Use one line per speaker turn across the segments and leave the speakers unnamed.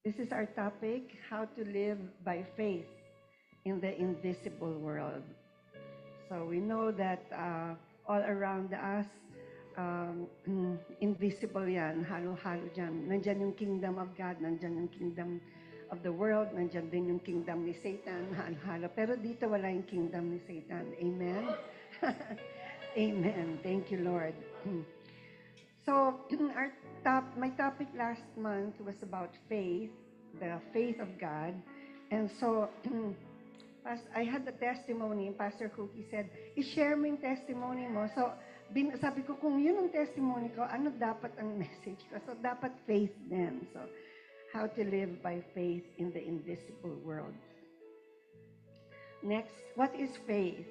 This is our topic, how to live by faith in the invisible world. So we know that all around us, invisible yan, halo-halo dyan. Nandyan yung kingdom of God, nandyan yung kingdom of the world, nandyan din yung kingdom ni Satan, halo-halo. Pero dito wala yung kingdom ni Satan. Amen? Amen. Thank you, Lord. So, my topic last month was about faith, the faith of God. And so, I had the testimony, and Pastor Cookie said, i-share mo yung testimony mo. So, sabi ko, kung yun ang testimony ko, ano dapat ang message ko? So, dapat faith din. So, how to live by faith in the invisible world. Next, what is faith?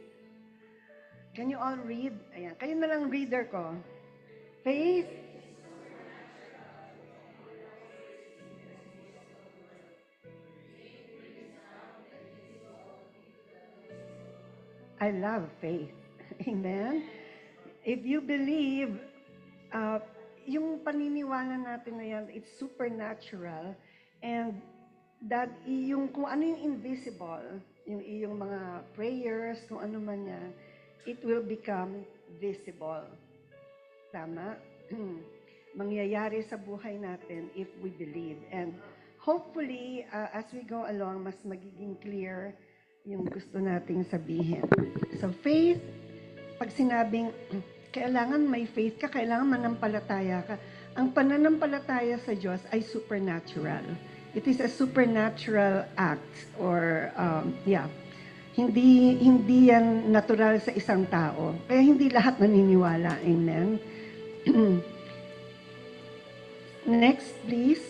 Can you all read? Ayan, kayo na lang reader ko. Faith. I love faith. Amen? If you believe, yung paniniwala natin na yan, it's supernatural. And that yung kung ano yung invisible, yung iyong mga prayers, kung ano man yan, it will become visible. Tama? Mangyayari sa buhay natin if we believe. And hopefully, as we go along, mas magiging clear yung gusto nating sabihin. So faith, pag sinabing kailangan may faith ka, kailangan manampalataya ka. Ang pananampalataya sa Diyos ay supernatural. It is a supernatural act or hindi yan natural sa isang tao. Kaya hindi lahat naniniwala. Amen. Next, please.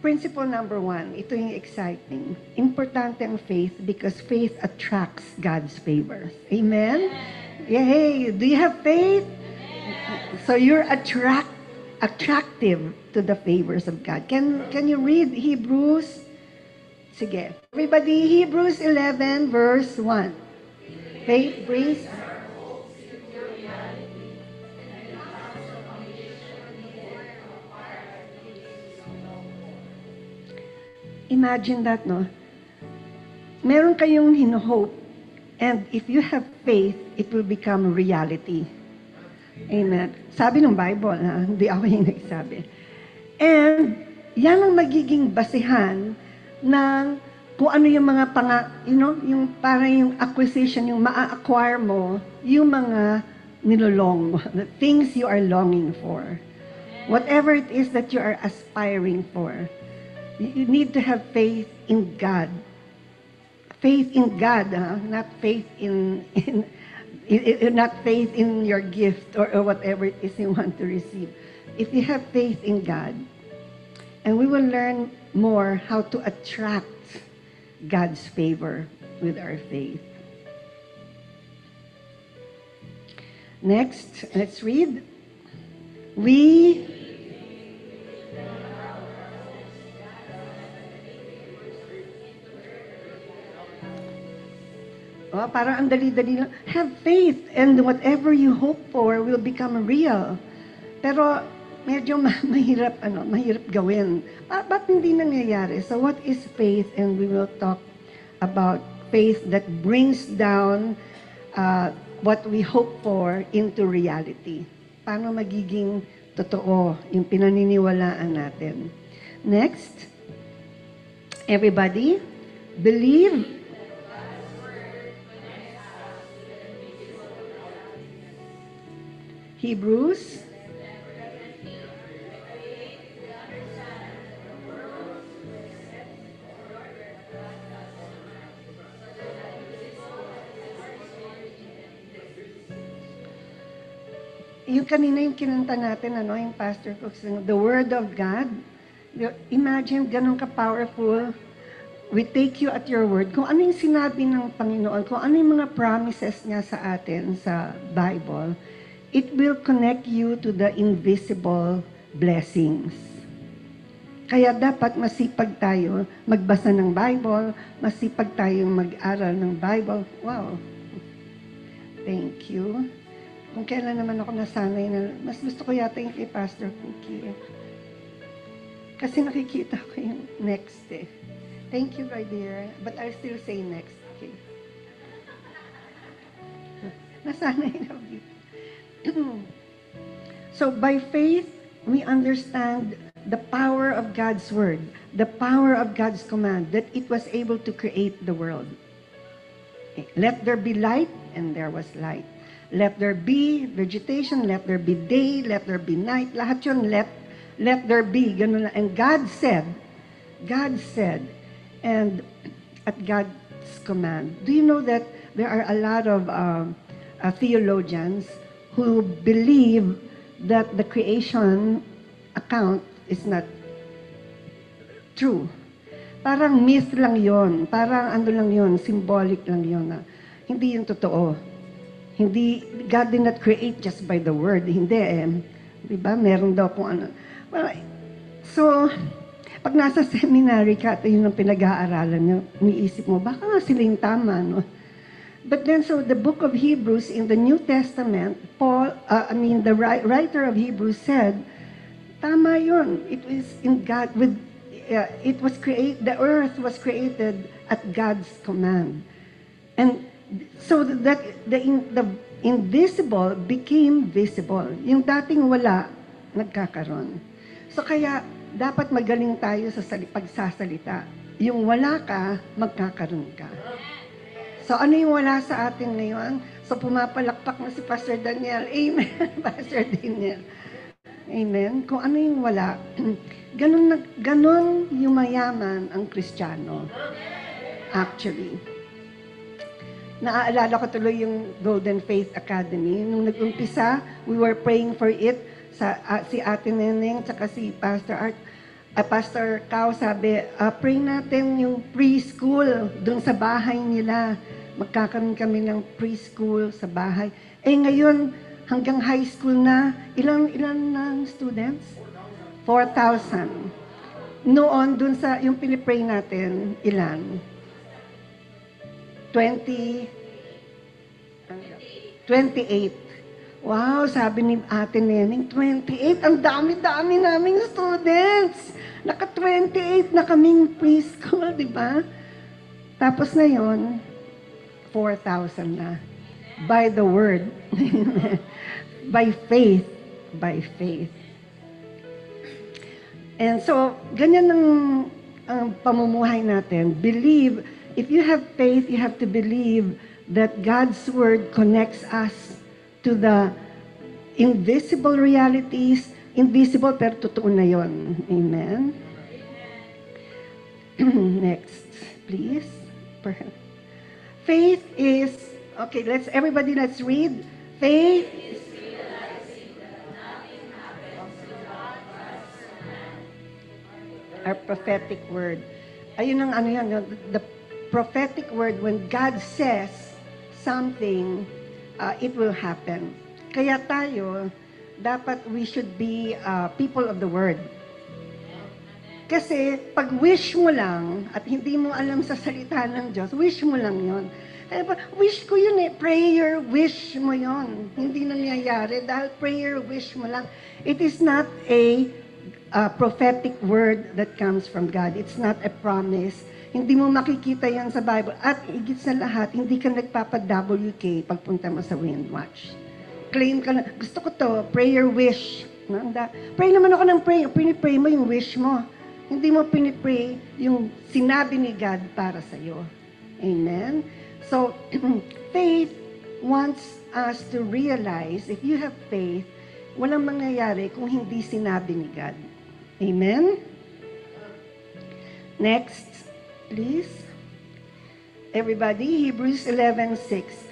Principle number 1, ito yung exciting. Importante ang faith because faith attracts God's favors. Amen? Yay! Do you have faith? So you're attractive to the favors of God. Can you read Hebrews? Sige. Everybody, Hebrews 11 verse 1. Faith brings... Imagine that, no? Meron kayong hino-hope, and if you have faith, it will become reality. Amen. Sabi ng Bible, ha? Hindi ako yung nagsabi. And yan ang magiging basihan ng kung ano yung mga yung parang yung acquisition, yung ma-acquire mo, yung mga nilolong mo, the things you are longing for. Whatever it is that you are aspiring for. You need to have faith in God. Faith in God, not faith not faith in your gift or whatever it is you want to receive. If you have faith in God, and we will learn more how to attract God's favor with our faith. Next, let's read. Parang ang dali-dali lang. Have faith and whatever you hope for will become real. Pero medyo mahirap gawin. Ba't hindi nangyayari? So what is faith? And we will talk about faith that brings down what we hope for into reality. Paano magiging totoo yung pinaniniwalaan natin. Next, everybody, believe. Hebrews. Yung kanina yung kinanta natin, yung Pastor Cooks, the Word of God. Imagine, ganun ka-powerful. We take you at your word. Kung ano yung sinabi ng Panginoon, kung ano yung mga promises niya sa atin sa Bible, it will connect you to the invisible blessings. Kaya dapat masipag tayo magbasa ng Bible, masipag tayong mag-aral ng Bible. Wow. Thank you. Kung kailan naman ako nasanay na, mas gusto ko yata yung kay Pastor Cookie. Kasi nakikita ko yung next eh. Thank you, my dear. But I'll still say next. Okay. Nasanay na dito. So, by faith, we understand the power of God's word, the power of God's command, that it was able to create the world. Okay. Let there be light, and there was light. Let there be vegetation, let there be day, let there be night. Lahat yun, let there be. Ganun lang. And God said, and at God's command. Do you know that there are a lot of theologians who believe that the creation account is not true? Parang myth lang yon, parang ano lang yon, symbolic lang yon. Hindi yung totoo. Hindi, God did not create just by the word. Hindi eh. Diba? Meron daw kung ano. Well, so, pag nasa seminary ka at yun ang pinag-aaralan nyo, umiisip mo, baka nga sila yung tama, no? But then, so the book of Hebrews in the New Testament, the writer of Hebrews said, tama yun. It was in God, it was created, the earth was created at God's command. And so that the invisible became visible. Yung dating wala, nagkakaroon. So kaya, dapat magaling tayo sa pagsasalita. Yung wala ka, magkakaroon ka. So ano yung wala sa atin ngayon? So pumapalakpak na si Pastor Daniel. Amen, Pastor Daniel. Amen. Kung ano yung wala, ganun yung mayaman ang Kristiyano. Actually. Naaalala ko tuloy yung Golden Faith Academy. Nung nag-umpisa, we were praying for it. Si Ate Neneng, tsaka si Pastor Art, Pastor Cao sabi, pray natin yung preschool dun sa bahay nila. Magkakaroon kami ng preschool sa bahay. Eh ngayon, hanggang high school na, ilan students? 4,000. Noon, dun sa, yung pinipray natin, ilan? 28. Wow, sabi ni Ate Neneng, 28. Ang dami-dami naming students. Naka-28 na kaming preschool, di ba? Tapos na yon 4,000 na. By the word. By faith. By faith. And so, ganyan ang pamumuhay natin. Believe. If you have faith, you have to believe that God's word connects us to the invisible realities. Invisible, pero totoo na yon. Amen? Next, please. Faith is, okay, everybody let's read. Faith is our prophetic word. Ayun ang ano yan, the prophetic word, when God says something, it will happen. Kaya tayo, dapat we should be people of the word. Kasi pag wish mo lang at hindi mo alam sa salita ng Diyos, wish mo lang yon. Wish ko yun eh, prayer, wish mo yon. Hindi nangyayari dahil prayer, wish mo lang. It is not a prophetic word that comes from God. It's not a promise. Hindi mo makikita yan sa Bible. At higit sa lahat, hindi ka nagpapa-WK pagpunta mo sa Windwatch. Claim ka na, gusto ko to, prayer wish. Pray naman ako ng prayer. Pinipray mo yung wish mo. Hindi mo pinipray yung sinabi ni God para sa'yo. Amen? So, faith wants us to realize, if you have faith, walang mangyayari kung hindi sinabi ni God. Amen? Next, please. Everybody, Hebrews 11:6.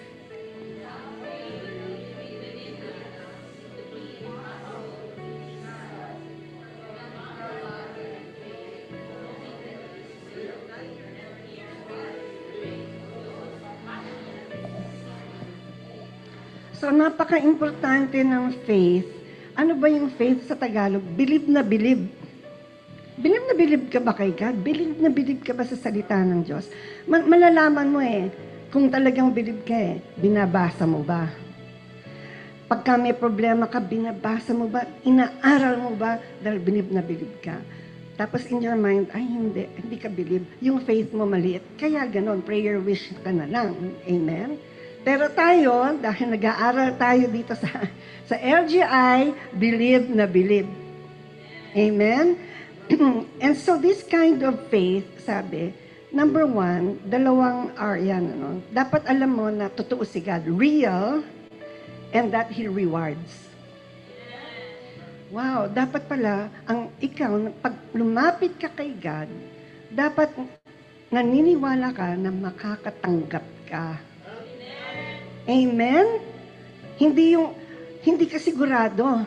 So, napaka-importante ng faith. Ano ba yung faith sa Tagalog? Believe na believe. Believe na believe ka ba kay God? Believe na believe ka ba sa salita ng Diyos? Malalaman mo kung talagang believe ka binabasa mo ba? Pagka may problema ka, binabasa mo ba? Inaaral mo ba? Dahil bilib na bilib ka. Tapos in your mind, ay hindi ka bilib. Yung faith mo maliit. Kaya ganon, prayer wish ka na lang. Amen? Pero tayo, dahil nag-aaral tayo dito sa LGI, believe na believe. Amen? And so this kind of faith, sabi, number one, dalawang R yan. Ano? Dapat alam mo na totoo si God. Real, and that He rewards. Wow, dapat pala, ikaw, pag lumapit ka kay God, dapat naniniwala ka na makakatanggap ka. Amen? Hindi ka sigurado.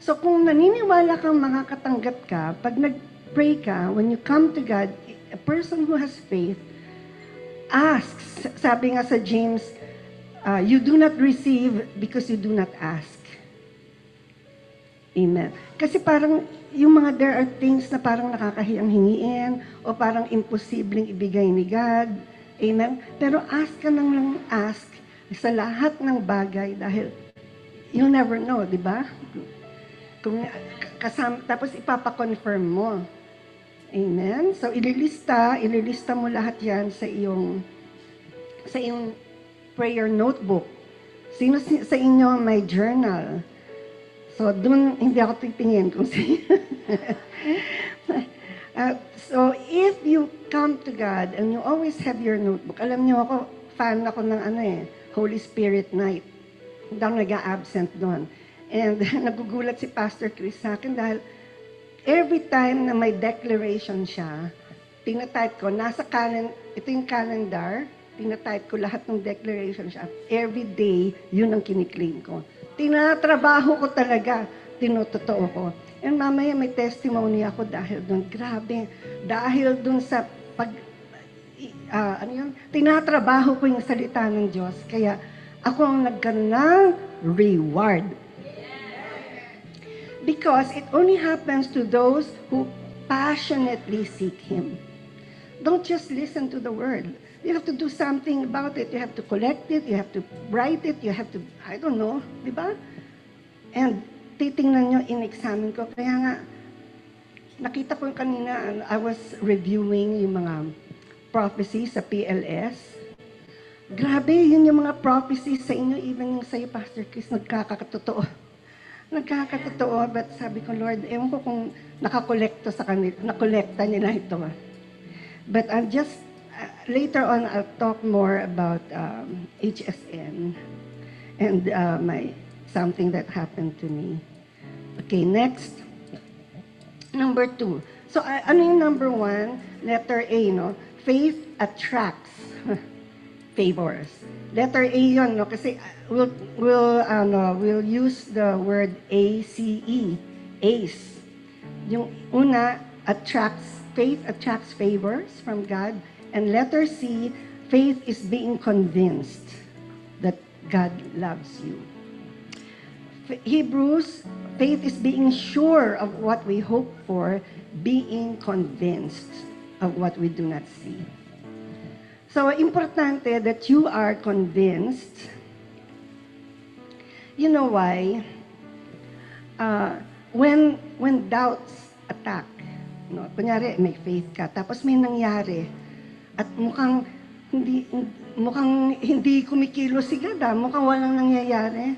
So kung naniniwala kang makakatanggap ka, pag nag-pray ka, when you come to God, a person who has faith, asks, sabi nga sa James, you do not receive because you do not ask. Amen. Kasi parang yung mga there are things na parang nakakahiyang hingiin o parang imposibleng ibigay ni God. Amen. Pero ask ka lang ask sa lahat ng bagay dahil you'll never know, di ba? Kung tapos ipapa-confirm mo. Amen. So ililista mo lahat 'yan sa iyong prayer notebook. Sino sa inyo may journal? So, dun, hindi ako titingin kung sino. So, if you come to God and you always have your notebook, alam niyo ako, fan ako ng Holy Spirit Night. Hindi ako nag-a-absent doon. And nagugulat si Pastor Chris sa akin dahil every time na may declaration siya, tinatype ko, ito yung calendar, tinatype ko lahat ng declaration siya. Every day, yun ang kiniklaim ko. Tinatrabaho ko talaga, tinutotoo ko. And mamaya may testimony ako dahil doon. Grabe, dahil doon sa tinatrabaho ko yung salita ng Diyos. Kaya ako ang nagkaroon ng reward. Because it only happens to those who passionately seek Him. Don't just listen to the word. You have to do something about it. You have to collect it. You have to write it. You have to, I don't know, di ba? And titingnan nyo, in-examine ko. Kaya nga, nakita ko kanina, I was reviewing yung mga prophecies sa PLS. Grabe, yun yung mga prophecies sa inyo, even yung sa'yo, Pastor Chris, nagkakatotoo. Nagkakatotoo, but sabi ko, Lord, ewan ko kung nakakolekto sa kanila, nakolekta nila ito. But I'm just, later on, I'll talk more about HSN and something that happened to me. Okay, next. Number 2. So, ano yung number 1? Letter A, no? Faith attracts favors. Letter A yun, no? Kasi we'll use the word ACE, ACE. Yung una, faith attracts favors from God. And letter C, faith is being convinced that God loves you. Hebrews, faith is being sure of what we hope for, being convinced of what we do not see. So, importante that you are convinced. You know why? When doubts attack, no? Kunyari, may faith ka, tapos may nangyari, at mukhang hindi kumikilos si God, mukhang walang nangyayari.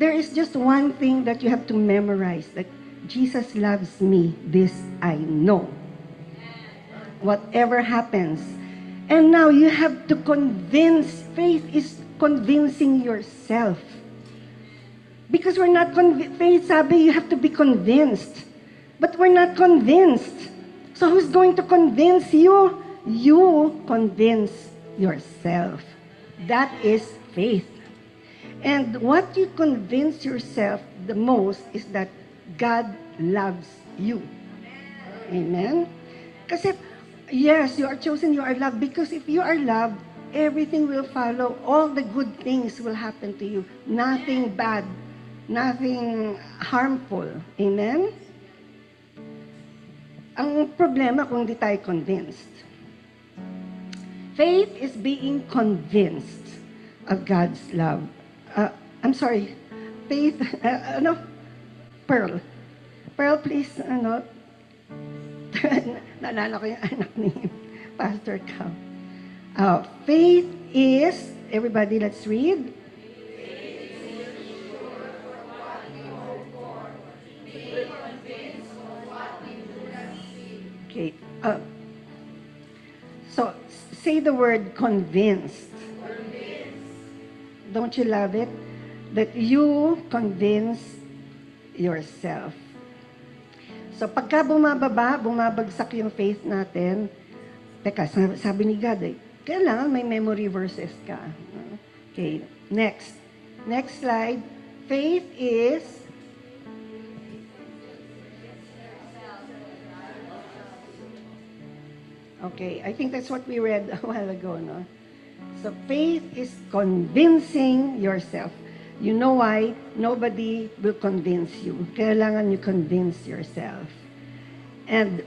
There is just one thing that you have to memorize, that Jesus loves me, this I know. Whatever happens. And now you have to convince, faith is convincing yourself. Because we're not faith sabi, you have to be convinced. But we're not convinced. So who's going to convince you? You convince yourself. That is faith. And what you convince yourself the most is that God loves you. Amen? Kasi, yes, you are chosen, you are loved. Because if you are loved, everything will follow. All the good things will happen to you. Nothing bad. Nothing harmful. Amen? Ang problema kung di tayo convinced. Faith is being convinced of God's love. I'm sorry. Faith, Pearl. Pearl, please, naalala ko yung anak ni Pastor Cam. Faith is, everybody, let's read. Okay. So, say the word convinced. Don't you love it? That you convince yourself. So, pagka bumabagsak yung faith natin, teka, sabi ni God, kailangan may memory verses ka. Okay, next. Next slide. Faith is okay, I think that's what we read a while ago, no? So faith is convincing yourself. You know why? Nobody will convince you. Kailangan you convince yourself. And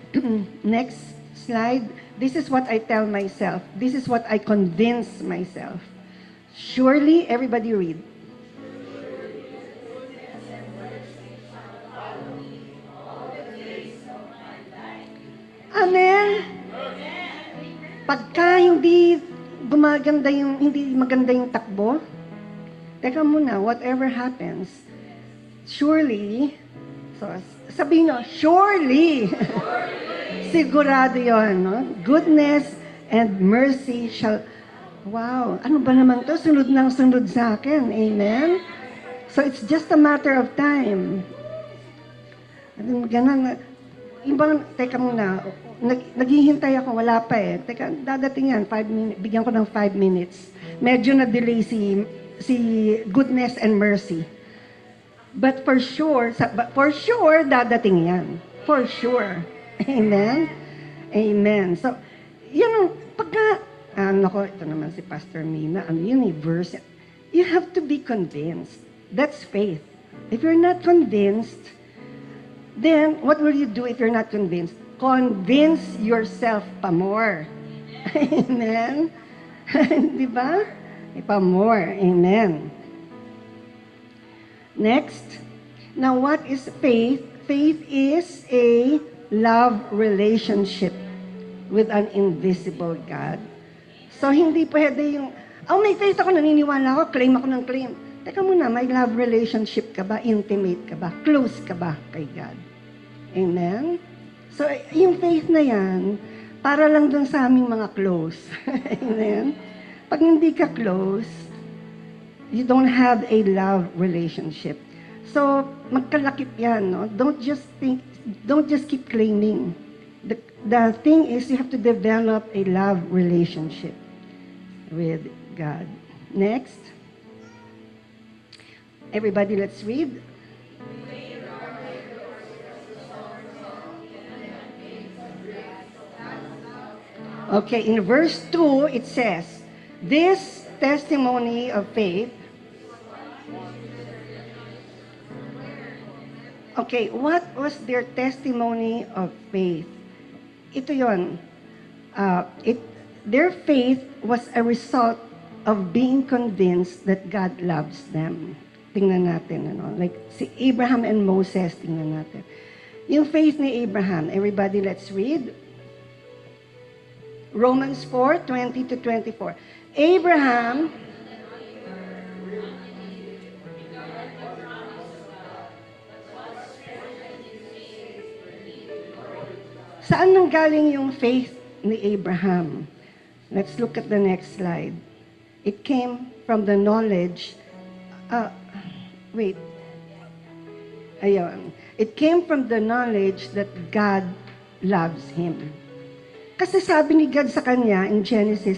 next slide. This is what I tell myself. This is what I convince myself. Surely, everybody read. Amen. Pagka hindi maganda yung takbo, teka muna, whatever happens, surely, so sabihin nyo, surely, sigurado yun, no? Goodness and mercy shall, wow, ano ba naman to? Sunod ng sunod sa akin, amen? So it's just a matter of time. Ganun, teka muna, naghihintay ako, wala pa eh. Teka, dadating yan, 5 minutes, bigyan ko ng 5 minutes. Medyo na-delay si goodness and mercy. But for sure, dadating yan. For sure. Amen? Amen. So, yun, pagka, ito naman si Pastor Mina, yun verse, you have to be convinced. That's faith. If you're not convinced, then what will you do if you're not convinced? Convince yourself pa more. Amen? Di ba? Pa more. Amen. Next. Now, what is faith? Faith is a love relationship with an invisible God. So, hindi pwede yung, may faith ako, naniniwala ako, claim ako ng claim. Teka muna, may love relationship ka ba? Intimate ka ba? Close ka ba kay God? Amen? So, yung faith na yan, para lang dun sa aming mga close. Amen? Pag hindi ka close, you don't have a love relationship. So, magkalakip yan, no? Don't just keep claiming. The thing is, you have to develop a love relationship with God. Next. Everybody, let's read. Okay, in verse 2, it says, this testimony of faith. Okay, what was their testimony of faith? Ito yun. Their faith was a result of being convinced that God loves them. Tingnan natin, like si Abraham and Moses, tingnan natin. Yung faith ni Abraham, everybody, let's read. Romans 4:20-24. Abraham, saan nanggaling yung faith ni Abraham? Let's look at the next slide. It came from the knowledge, It came from the knowledge that God loves him. Kasi sabi ni God sa kanya in Genesis,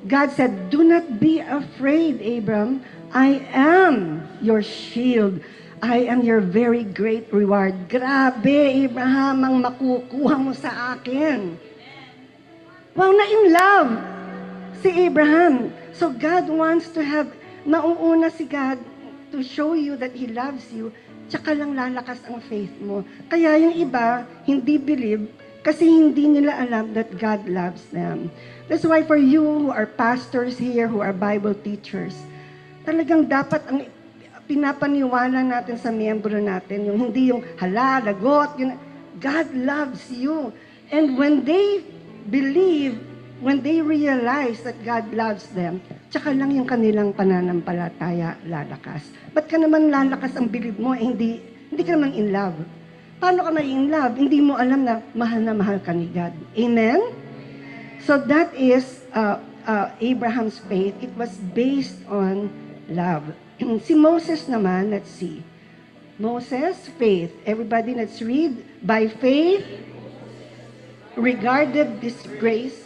God said, do not be afraid, Abram. I am your shield. I am your very great reward. Grabe, Abraham, ang makukuha mo sa akin. Wow, na in love si Abraham. So God wants to have, nauuna si God to show you that He loves you, tsaka lang lalakas ang faith mo. Kaya yung iba, hindi believe, kasi hindi nila alam that God loves them. That's why for you who are pastors here, who are Bible teachers, talagang dapat ang pinapaniwala natin sa miyembro natin, yung hindi yung hala, lagot, yun. God loves you. And when they believe, when they realize that God loves them, tsaka lang yung kanilang pananampalataya lalakas. Ba't ka naman lalakas ang bilib mo? Hindi ka naman in love. Paano ka in love? Hindi mo alam na mahal ka ni God. Amen? So that is Abraham's faith. It was based on love. Si Moses naman, let's see. Moses, faith. Everybody, let's read. By faith, regarded disgrace.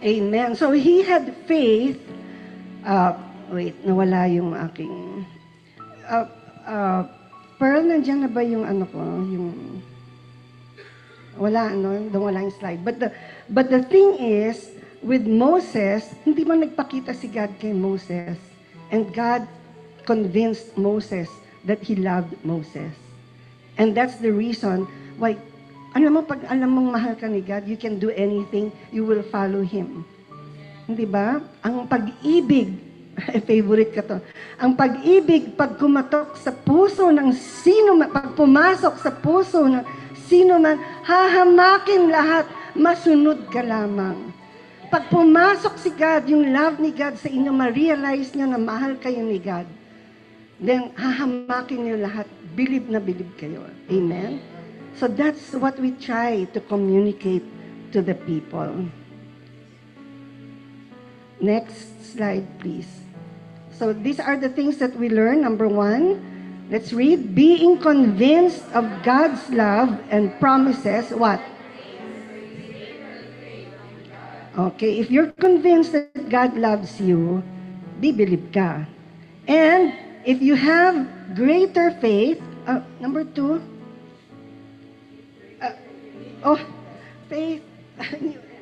Amen. So he had faith. Wait, nawala yung aking... Pearl, nandiyan na ba yung ano ko? Yung... Wala, ano? Wala yung slide. But the thing is, with Moses, hindi man nagpakita si God kay Moses. And God convinced Moses that he loved Moses. And that's the reason why, alam mo, pag alam mong mahal ka ni God, you can do anything, you will follow Him. Hindi ba? Ang pag-ibig, favorite ka to, ang pag-ibig, pag kumatok sa puso ng sino man, pag pumasok sa puso ng sino man, hahamakin lahat, masunod ka lamang. Pag pumasok si God, yung love ni God sa inyo, ma-realize nyo na mahal kayo ni God, then hahamakin nyo lahat, bilib na bilib kayo. Amen? So that's what we try to communicate to the people. Next slide, please. So these are the things that we learn. Number 1, let's read. Being convinced of God's love and promises, what? Okay, if you're convinced that God loves you, di believe ka. And if you have greater faith, number 2, faith,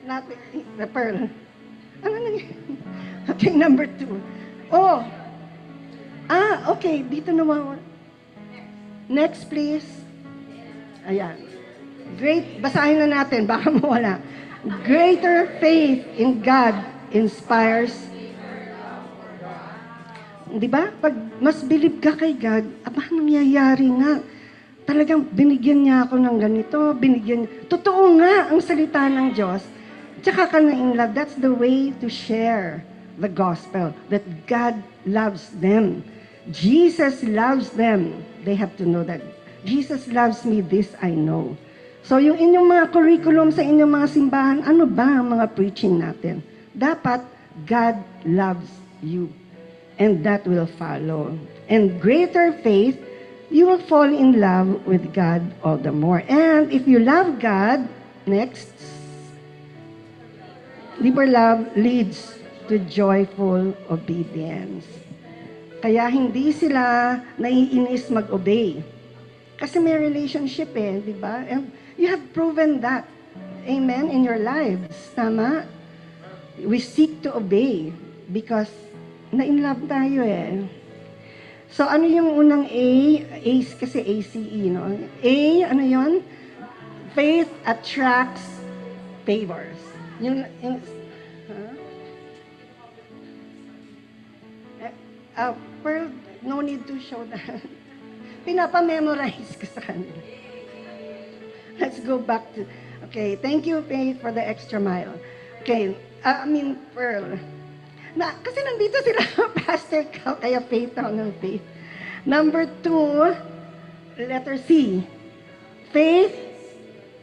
not the pearl. Ano na yun? Okay, number 2. Okay, dito naman. Next, please. Ayan. Great, basahin na natin, baka mawala. Greater faith in God inspires. Di ba? Pag mas believe ka kay God, paano nangyayari nga? Talagang binigyan niya ako ng ganito, totoo nga ang salita ng Diyos. Tsaka ka na in love. That's the way to share the gospel, that God loves them. Jesus loves them. They have to know that. Jesus loves me, this I know. So yung inyong mga curriculum sa inyong mga simbahan, ano ba ang mga preaching natin? Dapat, God loves you. And that will follow. And greater faith, you will fall in love with God all the more. And if you love God, next, deeper love leads to joyful obedience. Kaya hindi sila naiinis mag-obey. Kasi may relationship di ba? And you have proven that. Amen? In your lives. Tama? We seek to obey because na-in-love tayo So, ano yung unang A? Ace kasi ACE, no? A, ano yon? Faith attracts favors. Pearl, no need to show that. Pinapa-memorize ko sa kanila. Let's go back to, okay, thank you, Faith, for the extra mile. Okay, Pearl. Kasi nandito sila, Pastor Cal, kaya faith ako ng faith. Number 2, letter C. Faith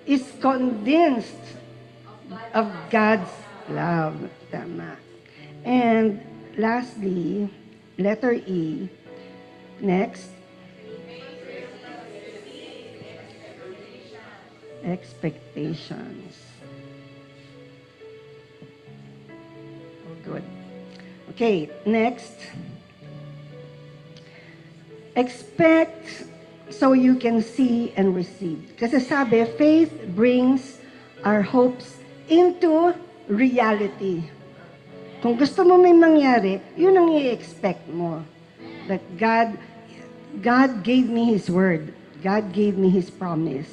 is convinced of God's love. Tama. And lastly, letter E. Next. Expectations. Oh, good. Okay, next. Expect so you can see and receive. Kasi sabi, faith brings our hopes into reality. Kung gusto mo may mangyari, yun ang i-expect mo. That God gave me His word. God gave me His promise.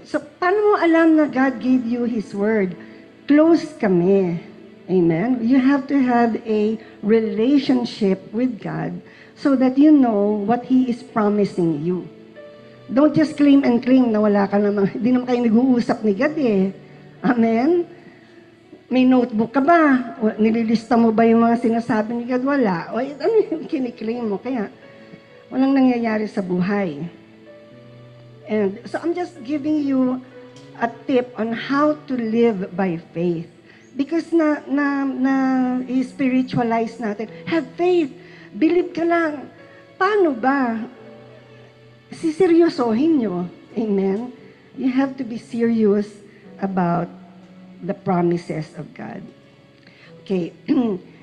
So, paano mo alam na God gave you His word? Close kami. Amen? You have to have a relationship with God so that you know what He is promising you. Don't just claim and claim na wala ka naman. Hindi naman kayo nag-uusap ni God eh. Amen? May notebook ka ba? O, nililista mo ba yung mga sinasabi ni God? Wala. O, ano yung kiniklaim mo? Kaya, walang nangyayari sa buhay. And so I'm just giving you a tip on how to live by faith. Because i-spiritualize natin. Have faith. Believe ka lang. Paano ba? Siseryosohin nyo. Amen? You have to be serious about the promises of God. Okay.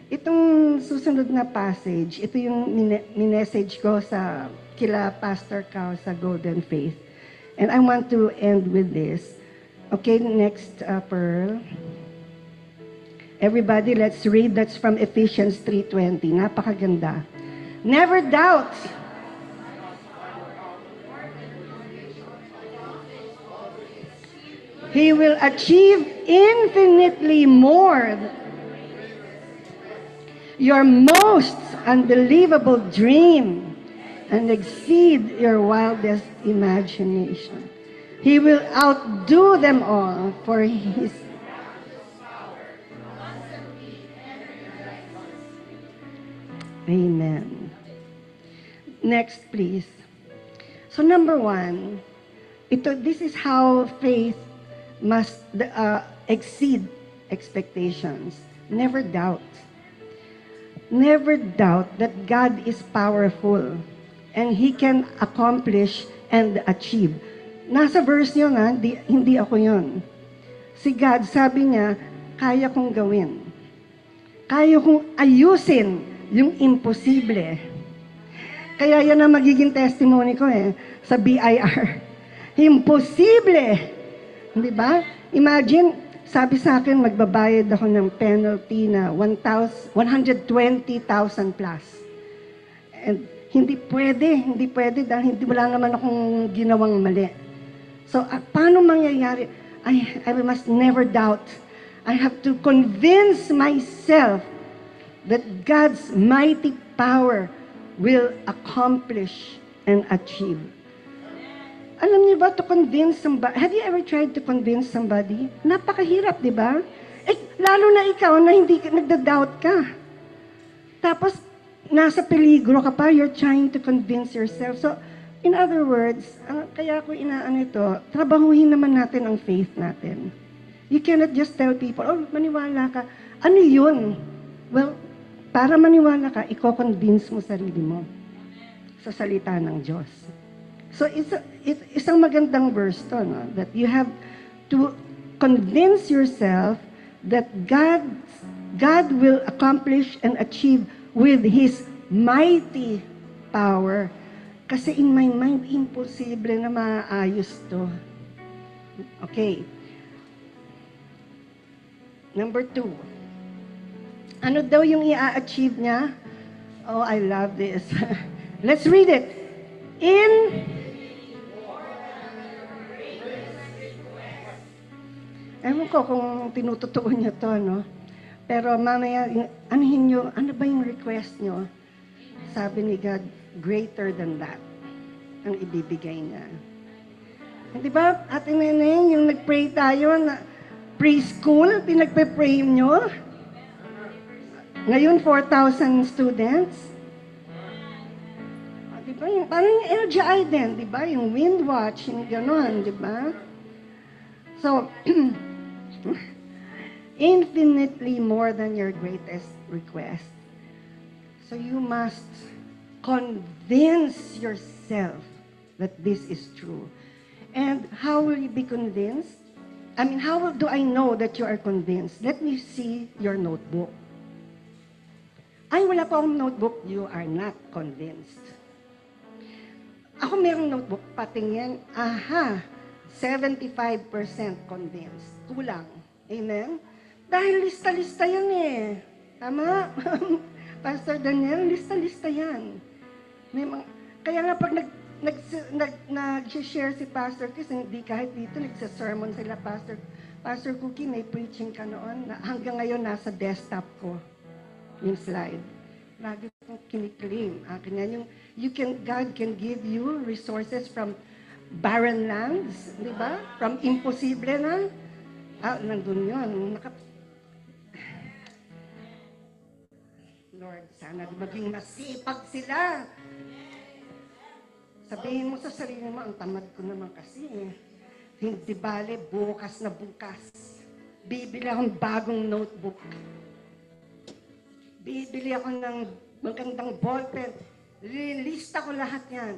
Itong susunod na passage, ito yung minessage ko sa kila Pastor Cao sa Golden Faith. And I want to end with this. Okay, next, Pearl. Everybody, let's read. That's from Ephesians 3:20. Napakaganda. Never doubt. He will achieve infinitely more. Your most unbelievable dream and exceed your wildest imagination. He will outdo them all for His Amen. Next, please. So number one, this is how faith must exceed expectations. Never doubt. Never doubt that God is powerful and He can accomplish and achieve. Nasa verse yun, hindi ako yun. Si God, sabi niya, kaya kong gawin. Kaya kong ayusin yung imposible. Kaya yan ang magiging testimony ko sa BIR. Imposible! Di ba? Imagine, sabi sa akin, magbabayad ako ng penalty na 120,000 plus. And hindi pwede dahil wala naman akong ginawang mali. So, paano mangyayari? I must never doubt. I have to convince myself that God's mighty power will accomplish and achieve. Alam niyo ba, to convince somebody, have you ever tried to convince somebody? Napakahirap, di ba? Lalo na ikaw na hindi nagda-doubt ka. Tapos, nasa peligro ka pa, you're trying to convince yourself. So, in other words, kaya ko inaano ito, trabahuhin naman natin ang faith natin. You cannot just tell people, oh, maniwala ka. Ano yun? Well, para maniwala ka, i-convince mo sarili mo sa salita ng Diyos. So, isang magandang verse to, no? That you have to convince yourself that God will accomplish and achieve with His mighty power. Kasi in my mind, imposible na maayos to. Okay. Number 2. Ano daw yung i-achieve niya? Oh, I love this. Let's read it. Ewan ko kung tinututuon niyo to, no? Pero mamaya, anuhin niyo, ano ba yung request niyo? Sabi ni God, greater than that ang ibibigay niya. Di ba, Ate Neneng, yung nag-pray tayo na preschool, pinagpe-pray niyo? Ngayon, 4,000 students. Di ba? Parang yung LGI din, di ba? Yung Windwatch, yung gano'n, di ba? So, infinitely more than your greatest request. So you must convince yourself that this is true. And how will you be convinced? I mean, how do I know that you are convinced? Let me see your notebook. Ay, wala pa akong notebook. You are not convinced. Ako mayroong notebook, patingin, 75% convinced. Kulang. Amen? Dahil lista-lista yan Tama? Pastor Daniel, lista-lista yan. May mga, kaya nga pag nag-share si Pastor Chris, hindi kahit dito, nagsa-sermon sila, Pastor Cookie, may preaching ka noon, na hanggang ngayon nasa desktop ko, yung slide. Lagi kong kiniklaim. Akin yan yung, God can give you resources from barren lands, di ba? From imposible na. Nandun yun. Lord, sana maging masipag sila. Sabihin mo sa sarili mo, ang tamad ko naman kasi eh. Hindi bale, bukas na bukas. Bibili akong bagong notebook. Bibili ako ng magandang ballpen. Lilista ko lahat yan.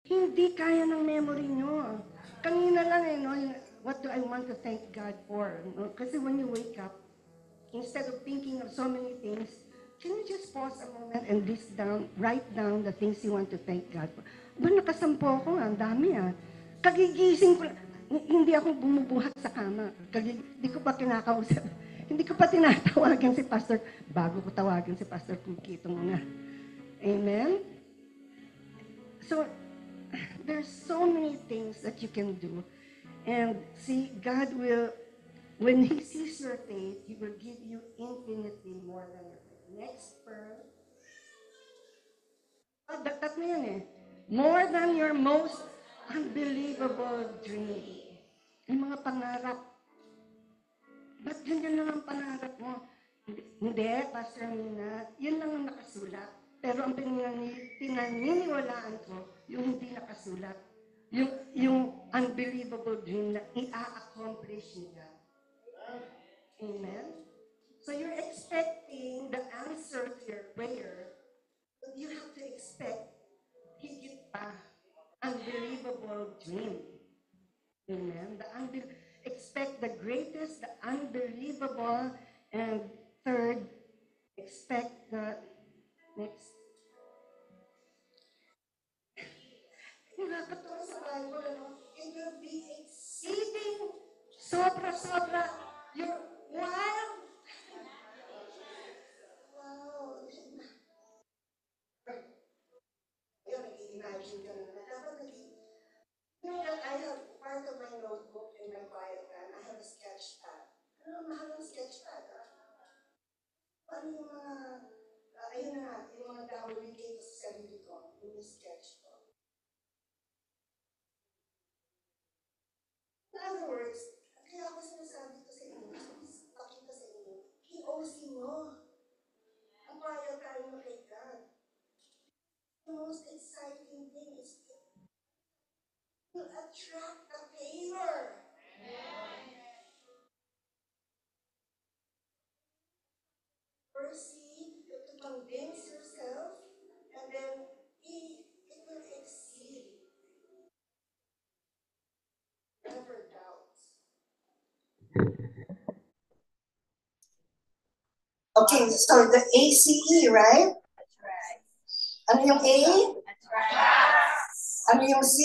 Hindi kaya ng memory nyo. Kanina lang eh, no? What do I want to thank God for? No? Kasi when you wake up, instead of thinking of so many things, can you just pause a moment and write down the things you want to thank God for? Ba, nakasampo ako, ang dami ah. Kagigising ko, hindi ako bumubuhat sa kama. Hindi ko pa kinakausap. Hindi ko pa tinatawagan si Pastor. Bago ko tawagan si Pastor Cookie, ito muna. Amen? So, there's so many things that you can do. And see, God will, when He sees your faith, He will give you infinitely more than your faith. Next pearl. Dagdag na yan eh. More than your most unbelievable dream. Yung mga pangarap. Ba't ganyan lang ang pangarap mo? Hindi, Pastor Mina. Yun lang ang nakasulat. Pero ang pinaniniwalaan ko, yung hindi nakasulat. Yung unbelievable dream na i-accomplish niya. Amen? So you're expecting the answer to your prayer, but you have to expect higit pa, unbelievable dream. Amen? Expect the greatest, the unbelievable, and third, expect the next. Nakakatawa sa Bible, ano? It will be exceeding, sobra-sobra, your wild. Wow. Ayun, nag-i-imagine ka na. Dapat you know that I have part of my notebook in my quiet time, I have a sketch pad. Ano, mahal ng sketch pad, ah? Ano yung mga, ayun na, yung mga dawit sa sarili ko, yung sketch ko. In other words, kaya ako sinasabi ko sa inyo, pakita sa inyo, i-OC mo. Ang quiet time mo kay God. The most exciting thing is to attract the favor. Proceed to convince yourself, and then it will exceed. Never doubt. Okay, so the ACE, right? Ano yung A? Ano yung C?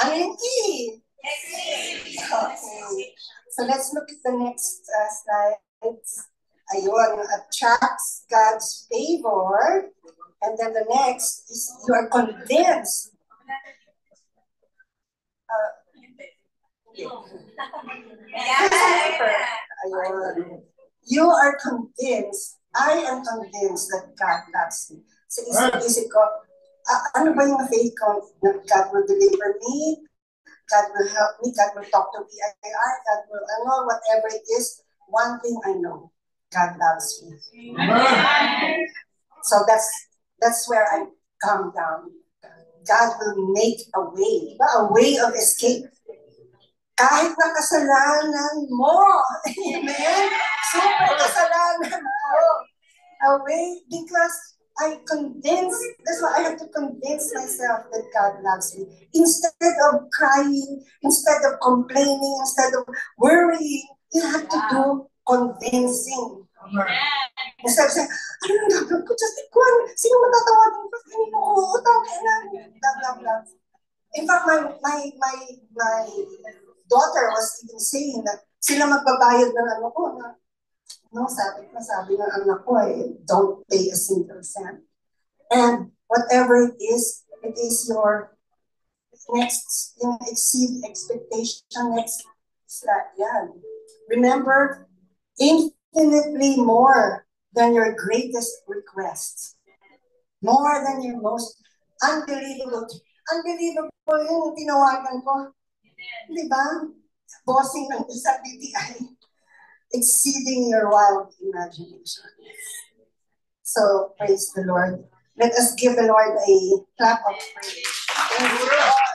Ano yung E? Okay. So let's look at the next slides. Ayun, attracts God's favor. And then the next is you are convinced. Ayun. You are convinced, I am convinced that God loves me. Sa isip ko, ano ba yung faith ko that God will deliver me? God will help me, God will talk to VIR, God will, whatever it is, one thing I know, God loves me. Amen. So that's where I calm down. God will make a way, a way of escape. Kahit na kasalanan mo, amen? Super kasalanan mo. A way, because that's why I have to convince myself that God loves me. Instead of crying, instead of complaining, instead of worrying, you have to do convincing. Instead of saying, ano yung gagawin ko? Just ikuan, sino matatawagin ko? Kanino ko utang, kailan, blah, blah, blah. In fact, my daughter was even saying that sila magbabayad ng ano ko, na
No, sabi ng anak ko, don't pay a single cent. And whatever it is your next, exceed expectation, next flat, yan. Remember, infinitely more than your greatest request. More than your most unbelievable. Unbelievable yung tinawagan ko. Di ba? Bossing ng sa BTI. Exceeding your wild imagination. So, praise the Lord. Let us give the Lord a clap of praise. Thank you.